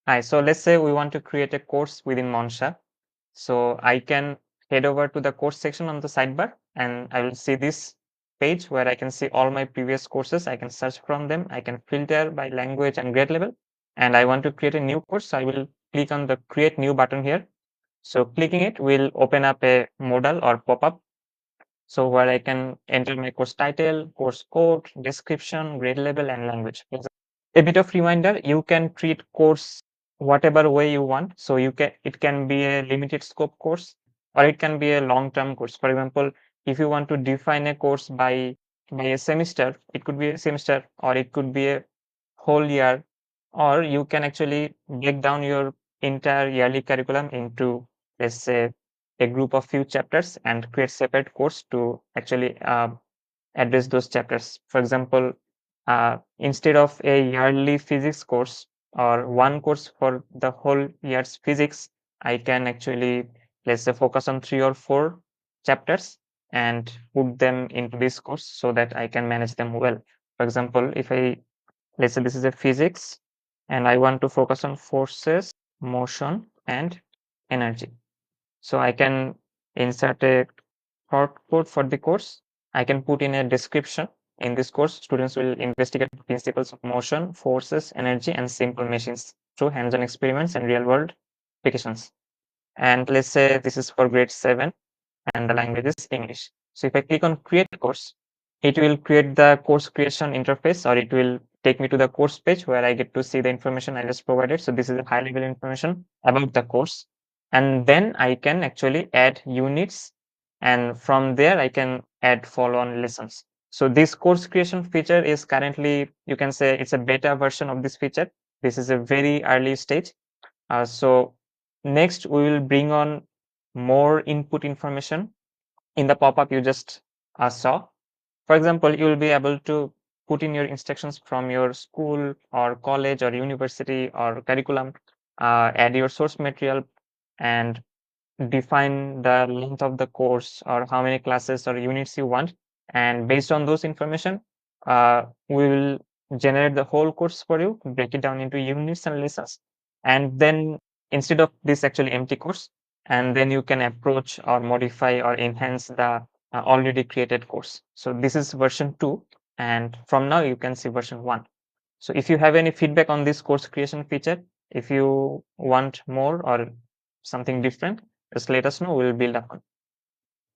Hi, so let's say we want to create a course within Monsha. So I can head over to the course section on the sidebar and I will see this page where I can see all my previous courses. I can search from them. I can filter by language and grade level. And I want to create a new course. So I will click on the create new button here. So clicking it will open up a modal or pop-up. So where I can enter my course title, course code, description, grade level, and language. A bit of reminder, you can treat course whatever way you want. So it can be a limited scope course or it can be a long-term course. For example, if you want to define a course by a semester, it could be a semester or it could be a whole year, or you can actually break down your entire yearly curriculum into, let's say, a group of few chapters and create separate course to actually address those chapters. For example, instead of a yearly physics course or one course for the whole year's physics, I can actually, let's say, focus on 3 or 4 chapters and put them into this course so that I can manage them well. For example, if let's say this is a physics and I want to focus on forces, motion, and energy. So I can insert a short code for the course. I can put in a description. In this course, students will investigate the principles of motion, forces, energy, and simple machines through hands-on experiments and real-world applications. And let's say this is for grade 7 and the language is English. So if I click on create course, it will create the course creation interface, or it will take me to the course page where I get to see the information I just provided. So this is a high level information about the course. And then I can actually add units, and from there I can add follow-on lessons. So this course creation feature is currently, you can say it's a beta version of this feature. This is a very early stage. So next we will bring on more input information in the pop-up you just saw. For example, you will be able to put in your instructions from your school or college or university or curriculum, add your source material, and define the length of the course or how many classes or units you want. And based on those information, we will generate the whole course for you, break it down into units and lessons. And then instead of this actually empty course, and then you can approach or modify or enhance the already created course. So this is version 2. And from now you can see version 1. So if you have any feedback on this course creation feature, if you want more or something different, just let us know. We'll build up on.